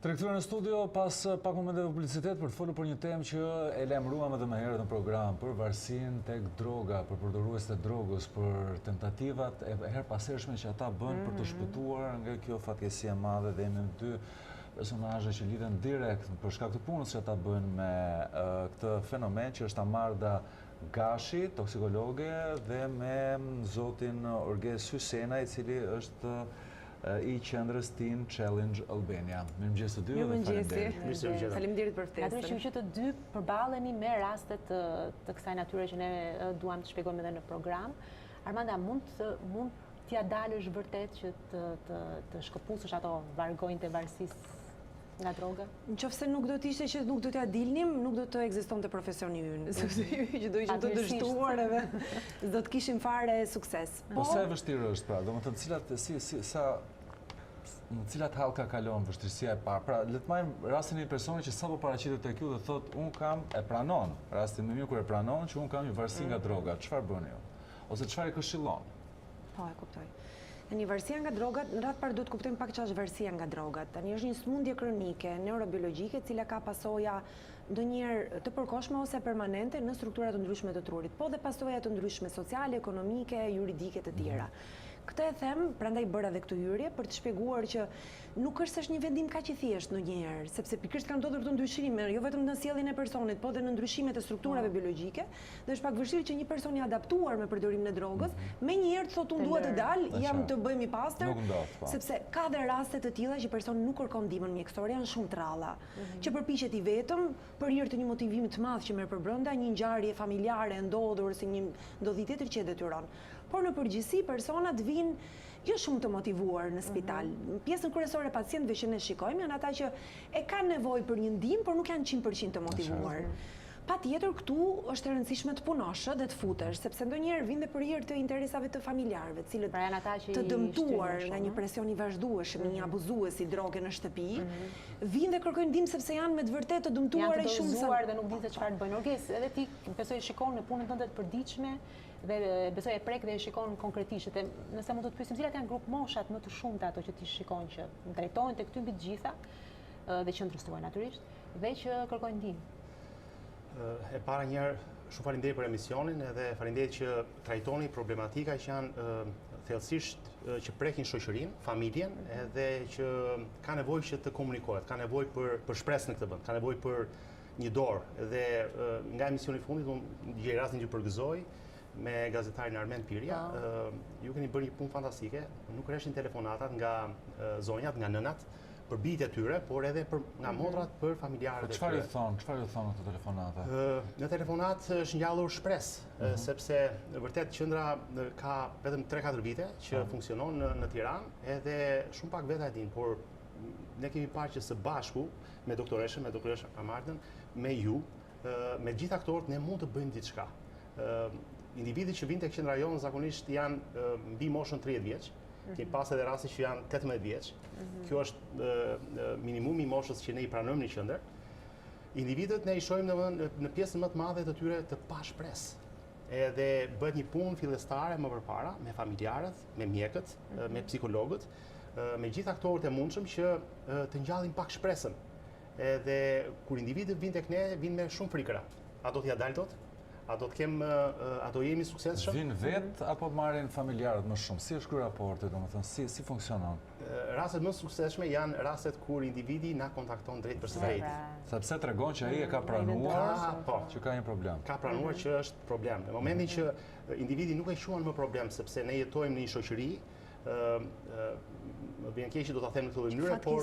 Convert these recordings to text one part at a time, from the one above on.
Të rikthyer në studio pas pak momenteve publicitet për të folur për një temë që e lajmëruam edhe më herët në program, për varësinë tek droga, për përdoruesit e drogës, për tentativat e her pashershme që ata bën për të shpëtuar nga kjo fatkeqësi e madhe, dhe jemi dy personazhe që lidhen direkt për shkak të punës që ata bëjnë me këtë fenomen, që është Amarda Gashi, toksikologe, dhe me zotin Orges Hysena, i cili është i qendrës Teen Challenge Albania. Mirëmëngjes të dy dhe faleminderit. Faleminderit për ftesën. Natyrë që të dy përballeni me rastet të kësaj natyre që ne duam të shpjegojmë edhe në program. Armanda, mund t'ja dalësh vërtet që të shkëputësh ato vargojnë të varësisë nga droga? Nëse nuk do t'ishte që nuk do t'ja dilnim, nuk do të ekzistonte profesioni ynë, sepse që do ishim të dështuar edhe do të kishim fare sukses. Po sa e vështirë është pra, domethënë në cilat hallka kalon vështirësia e parë? Pra, le të marrim rastin e një personi që sapo paraqitet tek ju dhe thotë e pranon, rastin më mirë kur e pranon që unë kam një varësi nga droga. Çfarë bën ju? Ose çfarë e këshillon? Po, e kuptoj. Një varësia nga drogat, në radhë parë duhet kuptojmë pak ç'është varësia nga drogat. Tani është një sëmundje kronike, neurobiologjike, e cila ka pasoja ndonjëherë të përkohshme ose permanente në struktura të ndryshme të trurit, po dhe pasoja të ndryshme sociale, ekonomike, juridike të tjera. Këtë e them, prandaj bëra edhe këtë hyrje për të shpjeguar që nuk është një vendim kaq i thjeshtë ndonjëherë, sepse pikërisht kanë ndodhur këto ndryshime, jo vetëm në sjelljen e personit, po dhe në ndryshimet e strukturave biologjike, dhe është pak vështirë që një person i adaptuar me përdorimin e drogës, menjëherë thotë unë dua të dal, jam të bëjmë i pastër, sepse ka dhe raste të tilla që personi nuk kërkon ndihmën mjekësore, janë shumë të rralla, që përpiqet i vetëm për hir të një motivimi të madh që merr përbrenda, një ngjarje familjare e ndodhur ose një ndodhi tjetër që e detyron. Por në përgjithësi personat vinë jo shumë të motivuar në spital. Pjesën kryesore e pacientëve që ne shikojmë janë ata që e kanë nevojë për një ndihmë, por nuk janë 100% të motivuar. Patjetër këtu është e rëndësishme të punosh dhe të futesh, sepse ndonjëherë vjen dhe për hir të interesave të familjarëve, të cilët të dëmtuar nga një presion i vazhdueshëm, një abuzues i drogës në shtëpi, vinë dhe kërkojnë ndihmë sepse janë me të vërtetë të dëmtuar e shumë sa dhe nuk dinë se çfarë të bëjnë. Orges, edhe ti besoj shikon në punën tënde të përditshme dhe besoj e prek dhe e shikon konkretisht. Nëse mund të të pyesim cilat janë grup moshat më të shumta ato që ti shikon që drejtohen tek ty mbi të gjitha dhe qëndrës tuaj natyrisht dhe që kërkojnë ndihmë. E para njerë, shumë faleminderit për emisionin edhe faleminderit që trajtoni problematika që janë thellësisht që prekin shoqërinë, familjen, edhe që ka nevojë që të komunikohet, ka nevojë për shpresë në këtë vend, ka nevojë për një dorë. Dhe nga emisioni i fundit, unë gjej rastin që përgëzoj me gazetarin Armend Pirja, ju keni bërë një punë fantastike, nuk rreshin telefonatat nga zonjat, nga nënat, për bijtë e tyre, por edhe nga motrat për familjarët e tyre. Çfarë ju thonë në telefonata? Në telefonat është ngjallur shpresë, sepse vërtet qendra ka vetëm 3-4 vite që funksionon në Tiranë, edhe shumë pak veta e dinë, por ne kemi parë që së bashku me doktoreshën Amardën, me ju, me gjithë aktorët ne mund të bëjmë diçka. Individët që vinë tek qendra jonë zakonisht janë mbi moshën 30 vjeç. Kemi pas edhe raste që janë 18 vjeç. Kjo është minimumi i moshës që ne i pranojmë në qendër. Individët ne i shohim në pjesën më të madhe të tyre të pa shpresë. Edhe bëhet një punë fillestare më përpara me familjarët, me mjekët, me psikologët, me gjithë aktorët e mundshëm që të ngjallin pak shpresën. Edhe kur individët vinë tek ne, vinë me shumë frikëra. A do t'ja dalë dot? A do jemi suksesshëm? Vinë vetë apo marrin familjarët më shumë? Si është ky raporti, domethënë si funksionon? Rastet më suksesshme janë rastet kur individi na kontakton drejt për drejt. Sepse tregon që ai e ka pranuar që ka një problem. Ka pranuar që është problem. Në momentin që individi nuk e quan më problem sepse ne jetojmë në një shoqëri, më vjen keq që do ta them në këtë mënyrë, por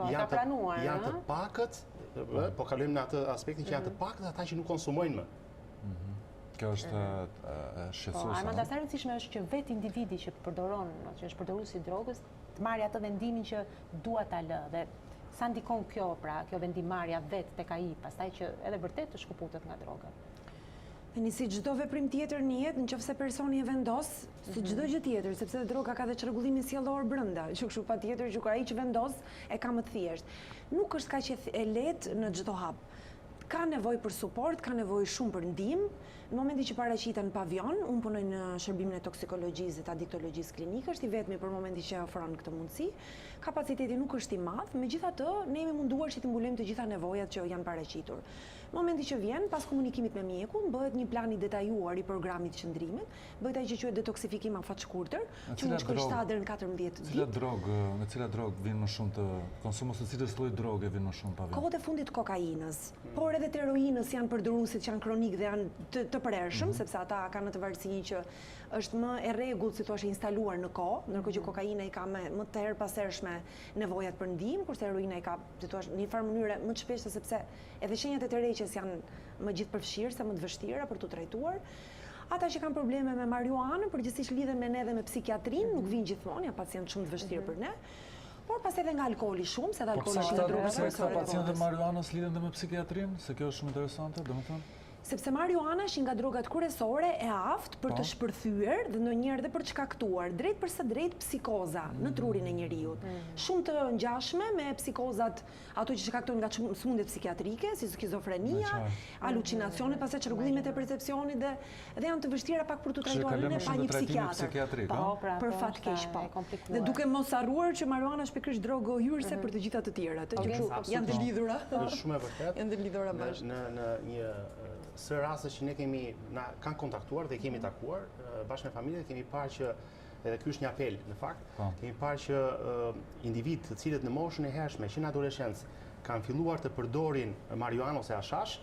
janë të pakët, po kalojmë në atë aspektin që janë të pakët ata që nuk konsumojnë më. Kjo është shqetësuese. Armanda, sa rëndësishme është që vetë individi që përdoron, që është përdoruesi i drogës, të marrë atë vendimin që dua ta lë, dhe sa ndikon kjo vendimmarrja vetë tek ai, pastaj që edhe vërtet të shkëputet nga droga. Tani si çdo veprim tjetër në jetë, nëse personi e vendos, si çdo gjë tjetër, sepse droga ka dhe çrregullimin sjellor brenda, që kështu patjetër që kur ai që vendos e ka më të thjeshtë. Nuk është kaq e lehtë në çdo hap. ka nevojë për suport, ka nevojë shumë për ndihmë. Në momentin që paraqiten në pavion, unë punoj në shërbimin e toksikologjisë dhe adiktologjisë klinike, është i vetmi për momentin që ofron këtë mundësi. Kapaciteti nuk është i madh, megjithatë ne jemi munduar që të mbulojmë të gjitha nevojat që janë paraqitur. Në momentin që vjen, pas komunikimit me mjekun, bëhet një plan i detajuar i programit të qëndrimit, bëhet ai që quhet detoksifikim afaqshkurtër, që mund të shkojë 7 deri në 14 ditë. Nga cila drogë vjen më shumë të konsumos të cilës lloj droge vjen më shumë pavion? Kohët e fundit kokainës, por edhe të heroinës janë përdoruesit që janë kronik dhe janë të përhershëm, sepse ata kanë atë varësi që është më e rregullt, si thua, instaluar në kohë, ndërkohë që kokaina i ka më të herpasershme nevojat për ndihmë, kurse heroina i ka, si thua, në një farë mënyrë më të shpeshtë sepse edhe shenjat e tërheqjes janë më gjithëpërfshirëse, më të vështira për t'u trajtuar. Ata që kanë probleme me marijuanën, përgjithsisht lidhen me ne dhe me psikiatrinë, nuk vinë gjithmonë, janë pacientë shumë të vështirë për ne. Por pas edhe nga alkooli shumë, se edhe alkooli është një drogë përse këta pacientë e marijuanës lidhen dhe me psikiatrinë, se kjo është shumë interesante, domethënë. Sepse marijuana është nga drogat kryesore e aftë për të shpërthyer dhe ndonjëherë edhe për të shkaktuar drejt përse drejt psikoza në trurin e njeriut. Shumë të ngjashme me psikozat ato që shkaktojnë nga sëmundjet psikiatrike, si skizofrenia, halucinacione, pastaj çrregullimet e percepcionit dhe janë të vështira pak për të trajtuar në pa një psikiatër. Për fat keq po. Dhe duke mos harruar që marijuana është pikërisht drogë hyrëse për të gjitha të tjerat, që janë të lidhura. Është shumë e vërtetë. Janë të lidhura bashkë. Në një së raste që ne kanë kontaktuar dhe kemi takuar bashkë me familje, kemi parë që, edhe ky është një apel në fakt, kemi parë që individ të cilët në moshën e hershme, që në adoleshencë, kanë filluar të përdorin marijuana ose hashash,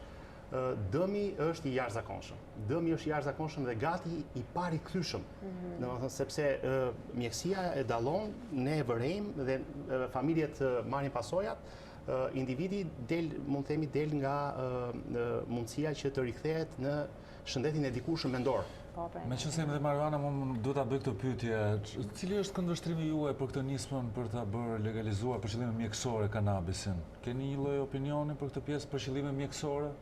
dëmi është i jashtëzakonshëm. Dëmi është i jashtëzakonshëm dhe gati i parikthyer. Domethënë sepse mjekësia e dallon, ne e vërejmë dhe familjet marrin pasojat. Individi mund themi del nga mundësia që të rikthehet në shëndetin e dikushëm mendor. Me që se me dhe marijuana, më duhet ta bëj këtë pyetje, cili është këndvështrimi juaj për këtë nismën për ta bërë legalizuar për qëllime mjekësore kanabisin? Keni një lloj opinioni për këtë pjesë për qëllime mjekësore?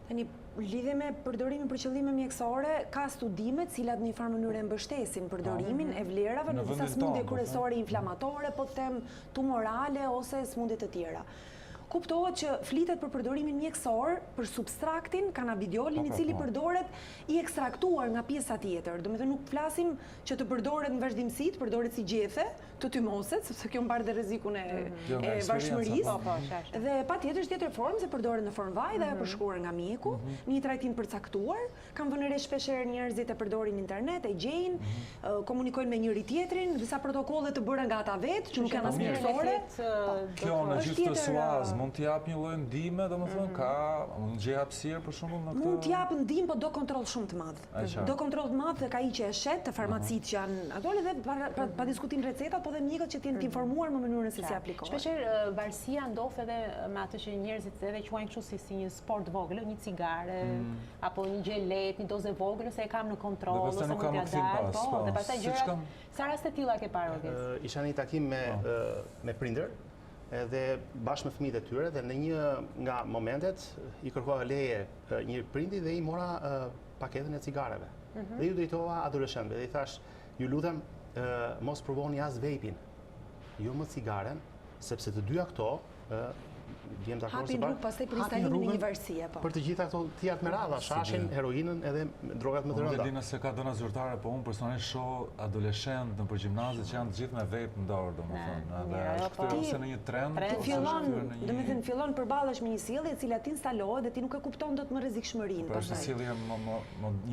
Tani, lidhje me përdorimin për qëllime mjekësore, ka studime të cilat në një farë mënyrë e mbështesin përdorimin e vlerave në disa sëmundje kryesore inflamatore, po të them tumorale ose sëmundje të tjera. Kuptohet që flitet për përdorimin mjekësor për substraktin kanabidiolin i cili përdoret i ekstraktuar nga pjesa tjetër. Domethënë nuk flasim që të përdoret në vazhdimsi, të përdoret si gjethe të tymoset, sepse kjo mbar dhe rrezikun e bashkëmërisë. Dhe patjetër është tjetër formë se përdoret në formë vaj dhe ajo përshkruar nga mjeku, në një trajtim përcaktuar. Kam vënë re shpeshherë njerëzit e përdorin internet, e gjejnë, komunikojnë me njëri tjetrin, disa protokolle të bëra nga ata vetë, që nuk janë as mjekësore. Kjo në gjithë të suaz mund të jap një lloj ndihme, domethënë mund të gjej hapësirë për shembull në këtë. Mund të jap ndihmë, por do kontroll shumë të madh. Do kontroll të madh tek ai që e shet, të farmacitë që janë ato dhe pa diskutim recetat, po dhe mjekët që të informuar më mënyrën se si aplikohet. Shpeshherë varësia ndodh edhe me atë që njerëzit edhe quajnë kështu si një sport vogël, një cigare apo një gjelet, një dozë vogël ose e kam në kontroll ose mund t'ia dal, po, dhe pastaj gjëra. Sa raste të tilla ke parë Orges? Isha në një takim me prindër edhe bashkë me fëmijët e tyre dhe në një nga momentet i kërkova leje një prindi dhe i mora paketën e cigareve. Dhe ju drejtova adoleshentëve dhe i thash, ju lutem mos provoni as vapin, jo më cigaren, sepse të dyja këto hapin rrugë pastaj për instalimin e një varësie, po. Për të gjitha këto tjerat me radha, shashin, heroinën edhe drogat më të rënda. Unë di nëse ka dona zyrtare, po unë personalisht shoh adoleshent në përgjimnazit që janë të gjithë me vape në dorë, domethënë. Edhe është kthyer ose në një trend, domethënë fillon përballesh me një sjellje e cila instalohet dhe ti nuk e kupton dot më rrezikshmërinë pastaj. Është sjellje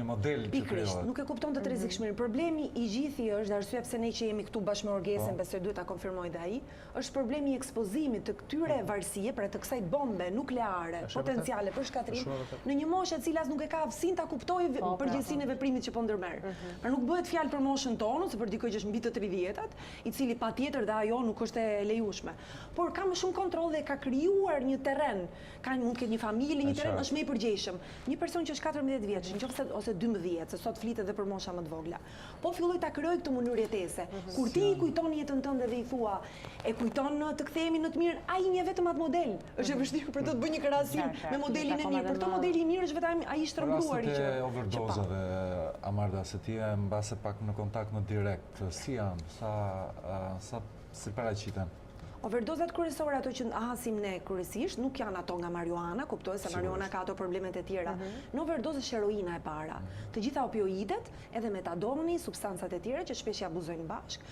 një model që krijohet. Nuk e kupton dot rrezikshmërinë. Problemi i gjithë është arsye pse ne që jemi këtu bashkë me Orgesën, besoj duhet ta konfirmoj dhe ai, është problemi i ekspozimit të këtyre varësie, pra të kësaj bombe nukleare potenciale për shkatrim në një moshë e cila nuk e ka aftësinë ta kuptojë përgjegjësinë e veprimit që po ndërmerr. Pra nuk bëhet fjalë për moshën tonë, se për dikoj që është mbi të 30-tat, i cili patjetër dhe ajo nuk është e lejueshme. Por ka më shumë kontroll dhe ka krijuar një terren, mund të ketë një familje, një terren është më i përgjegjshëm. Një person që është 14 vjeç, nëse ose 12, se sot flitet edhe për mosha më të vogla. Po filloi ta krijojë këtë mënyrë jetese. Kur ti i kujton jetën tënde dhe i thua, e kujton të kthehemi në të mirë, ai një vetëm atë model. Është e vështirë për të bëj një krahasim me modelin e mirë. Për të modeli i mirë është vetëm ai i shtrëmbuar që overdozave, Amarda, se ti je mbase pak në kontakt në direkt, si janë, sa si paraqiten? Overdozat kryesore ato që hasim ne kryesisht nuk janë ato nga marijuana, kuptoj se marijuana ka ato problemet e tjera. Në overdozë është heroina e para. Të gjitha opioidet, edhe metadoni, substancat e tjera që shpesh i abuzojnë bashkë,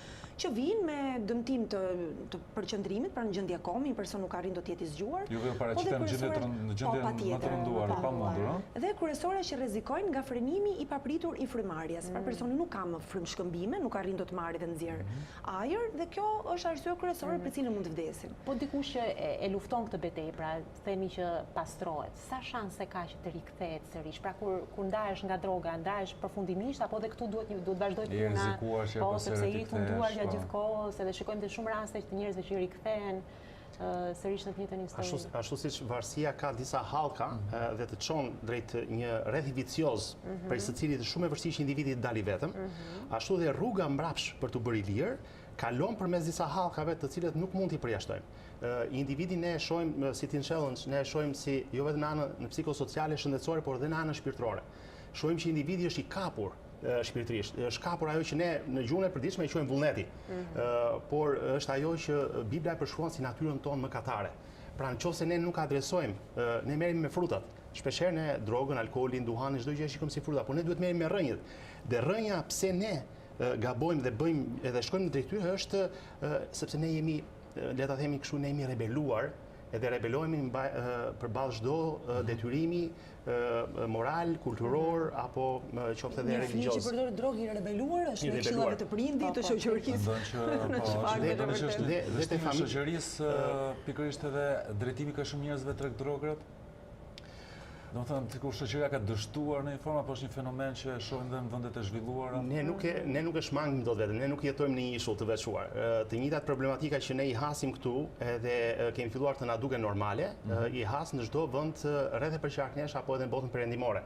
që vinë me dëmtim të përqendrimit, pra në gjendje komi, një person nuk arrin do të jetë i zgjuar. Juve paraqiten në gjendje më të rënduar, pa mundur, ëh? Dhe kryesore që rrezikojnë nga frenimi i papritur i frymarrjes. Pra personi nuk ka më frymshkëmbime, nuk arrin do të marrë dhe nxjerr ajër dhe kjo është arsye kryesore për cilën mund të vdesin. Po dikush që e lufton këtë betejë, pra themi që pastrohet, sa shanse ka që të rikthehet sërish? Pra kur ndahesh nga droga, ndahesh përfundimisht apo edhe këtu duhet vazhdoj puna? Po sepse i funduar gjatë gjithë kohës, edhe shikojmë të shumë raste të njerëzve që rikthehen sërish në të njëjtën histori. Ashtu siç varësia ka disa hallka dhe të çon drejt një rrethi vicioz për së cilit është shumë e vështirë që individi të dalë vetëm, ashtu dhe rruga mbrapsht për të bërë i lirë kalon përmes disa hallkave të cilët nuk mund t'i përjashtojmë. Individin ne e shohim si teen challenge, ne e shohim si jo vetëm në anën psikosociale, shëndetësore, por edhe në anën shpirtërore. Shohim që individi është i kapur shpirtërisht. Është kapur ajo që ne në gjuhën e përditshme e quajmë vullneti. Por është ajo që Bibla e përshkruan si natyrën tonë mëkatare. Pra nëse ne nuk adresojmë, ne merremi me frutat. Shpeshherë ne drogën, alkoolin, duhanin, çdo gjë e shikojmë si fruta, por ne duhet merremi me rrënjët. Dhe rrënja pse ne gabojmë dhe bëjmë edhe shkojmë në drejtyrë është sepse ne jemi, le ta themi kështu, ne jemi rebeluar edhe rebelohemi përballë çdo detyrimi moral, kulturor apo qoftë edhe religjios. Një fëmijë që përdor drogë i rebeluar është në këshillave të prindit, të shoqërisë. Dhe të shoqërisë pikërisht edhe drejtimi ka shumë njerëzve treg drograt. Do të thënë, sikur shoqëria ka dështuar në një formë apo është një fenomen që shohim edhe në vendet e zhvilluara? Ne nuk e shmangim dot vetëm, ne nuk jetojmë në një ishull të veçuar. Të njëjtat problematika që ne i hasim këtu, edhe kemi filluar të na duken normale, i has në çdo vend rreth e përqarknesh apo edhe në botën perëndimore.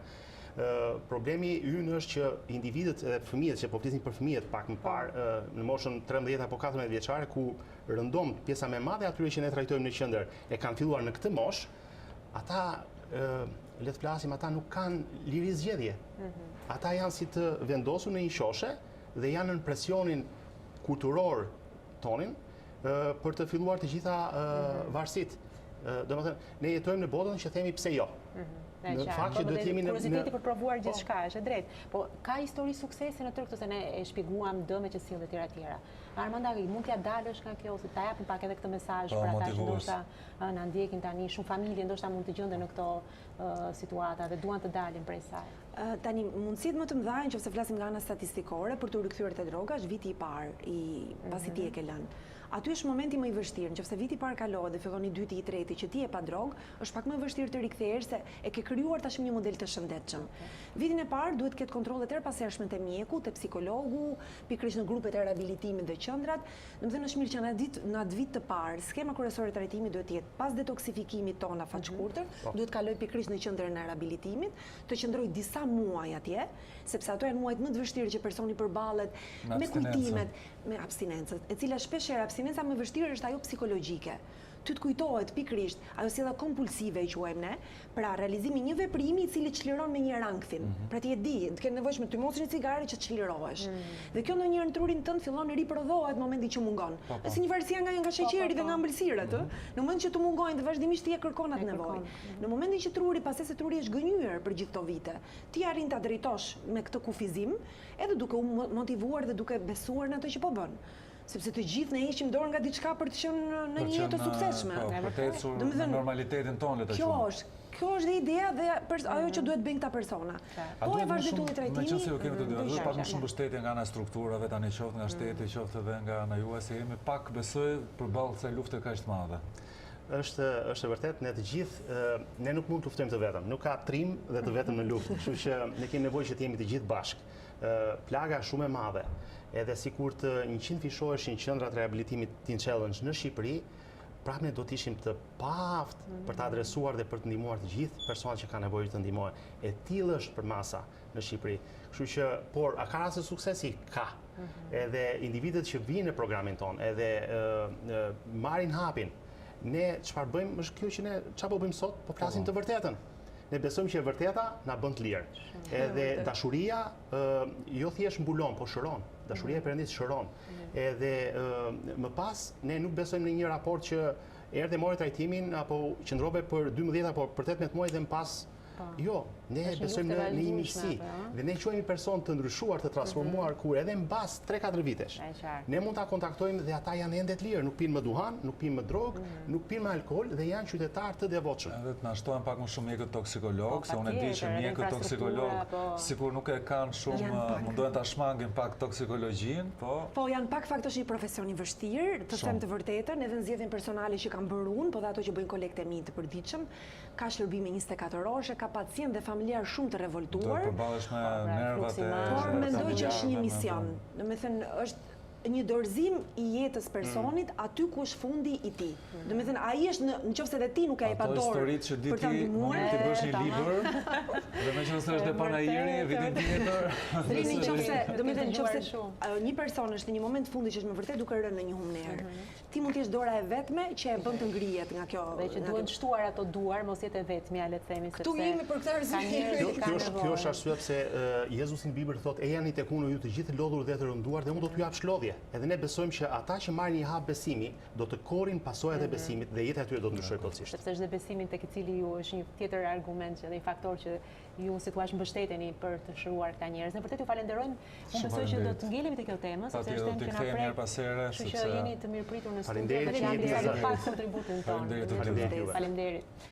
Problemi ynë është që individët edhe fëmijët, që po flisim për fëmijët pak më parë, në moshën 13 apo 14 vjeçare, ku rëndom pjesa më e madhe atyre që ne trajtojmë në qendër e kanë filluar në këtë moshë, ata le të flasim, ata nuk kanë liri zgjedhje. Ata janë si të vendosur në një qoshe dhe janë në presionin kulturor tonin për të filluar të gjitha varësitë. Domethënë, ne jetojmë në botën që themi pse jo. Në fakt që duhet jemi në kurioziteti për provuar gjithçka, është e drejtë. Po ka histori suksesi në tërë këto se ne e shpjeguam dëmet që sillen të tjera. Armanda, mund t'ja dalësh nga kjo, se ta japim pak edhe këtë mesazh për ata që ndoshta na ndjekin tani, shumë familje ndoshta mund të gjenden në këto situata dhe duan të dalin prej saj. Tani, mundësitë më të mëdha, nëse flasim nga ana statistikore, për të rikthyer te droga, është viti i parë pasi ti e ke lënë. Aty është momenti më i vështirë, nëse viti i parë kalohet dhe fillon i dyti, i treti që ti je pa drogë, është pak më e vështirë të rikthehesh se e ke krijuar tashmë një model të shëndetshëm. Vitin e parë duhet të ketë kontrollet e përpashershme te mjeku, te psikologu, pikërisht në grupet e riabilitimit dhe qendrat. Domethënë është mirë që në atë vit të parë, skema kryesore e trajtimit duhet të jetë pas detoksifikimit tonë faqkurtër, duhet kaloj pikërisht në qendrën e riabilitimit, të qëndroj disa muaj atje, sepse ato janë muajt më të vështirë që personi përballet me kujtimet, me abstinencën, e cila shpeshherë abstinenca më vështirë është ajo psikologjike. Ty të kujtohet pikërisht ajo sjellja kompulsive e quajmë ne, pra realizimi një veprimi i cili çliron me një rankthim. Pra ti e di, të ke nevojshme të mosësh një cigare që çlirohesh. Dhe kjo ndonjëherë në trurin tënd fillon riprodhohet momenti që mungon. Është si një varësia nga sheqeri dhe nga ëmbëlsirët, ë. Në momentin që të mungojnë dhe vazhdimisht ti e kërkon atë nevojë. Në momentin që truri, pasi se truri është gënjur për gjithë këto vite, ti arrin ta drejtosh me këtë kufizim, edhe duke u motivuar dhe duke besuar në atë që po bën. Sepse të gjithë ne heqim dorë nga diçka për të qenë në një jetë të suksesshme. Për të ecur në normalitetin tonë, le të thënë. Kjo është dhe ideja dhe ajo që duhet bëjnë këta persona. Po e vazhdoi trajtimi. Meqense ju kemi të dy, duhet pak më shumë mbështetje nga ana strukturave, tani qoftë nga shteti, qoftë edhe nga ana juaj, se jemi pak besoj përballë kësaj lufte kaq të madhe. Është e vërtet, ne të gjithë ne nuk mund të luftojmë të vetëm. Nuk ka trim dhe të vetëm në luftë. Kështu që ne kemi nevojë që të jemi të gjithë bashkë. Plaga shumë e madhe. Edhe sikur të 100 fishoheshin qendrat rehabilitimit Teen Challenge në Shqipëri, prapë ne do të ishim të paaft për të adresuar dhe për të ndihmuar të gjithë personat që kanë nevojë të ndihmohen. E tillë është për masa në Shqipëri. Kështu që, por a ka raste suksesi? Ka. Edhe individët që vinë në programin ton, edhe marrin hapin. Ne çfarë bëjmë është kjo që ne çfarë po bëjmë sot, po flasim të vërtetën. Ne besojmë që e vërteta na bën të lirë. Edhe dashuria jo thjesht mbulon, po shëron. Dashuria e Perëndis shëron. Edhe më pas ne nuk besojmë në një raport që erdhe mori trajtimin apo qëndrove për 12 apo për 18 muaj dhe më pas jo, ne besojmë në një miqësi dhe ne quajmë person të ndryshuar, të transformuar kur edhe mbas 3-4 vitesh. Ne mund ta kontaktojmë dhe ata janë ende të lirë, nuk pinë më duhan, nuk pinë më drogë, nuk pinë më alkool dhe janë qytetarë të devotshëm. Edhe të na shtohen pak më shumë mjekët toksikolog, se unë e di që mjekët toksikolog sikur nuk e kanë shumë, mundohen ta shmangin pak toksikologjinë, po. Po janë pak fakt është një profesion i vështirë, të them të vërtetën, edhe nxjerrin personale që kanë bërë unë, po dhe ato që bëjnë kolekte të përditshëm, ka shërbime 24 orëshe, ka pacient dhe familjar shumë të revoltuar. Do përballesh me nervat e Por mendoj që është një mision. Domethënë është një dorëzim i jetës personit aty ku është fundi i tij. Domethënë ai është nëse edhe ti nuk e pa dorë për ta ndihmuar, ti bësh një libër dhe nëse është e panajiri vitin tjetër. Nëse një person është në një moment fundi që është me vërtet duke rënë në një humner, ti mund të jesh dora e vetme që e bën të ngrihet nga kjo. Dhe që duhen shtuar ato duar, mos jetë e vetmja, le të themi, sepse këtu jemi për këtë arsye. Kjo është arsye pse Jezusi në Bibël thotë ejani tek unë ju të gjithë lodhur dhe të rënduar dhe unë do t'ju jap shklodhje. Edhe ne besojmë që ata që marrin një hap besimi do të korrin pasojat e besimit dhe jeta e tyre do të ndryshojë plotësisht. Sepse është dhe besimin tek i cili ju është një tjetër argument që dhe një faktor që ju si thua mbështeteni për të shëruar këta njerëz. Ne vërtet ju falenderojmë. Unë besoj që do të ngelemi te kjo temë, sepse është temë që na prek. Kështu që jeni të mirëpritur në studio dhe keni dhënë pak kontributin tonë. Faleminderit. Faleminderit.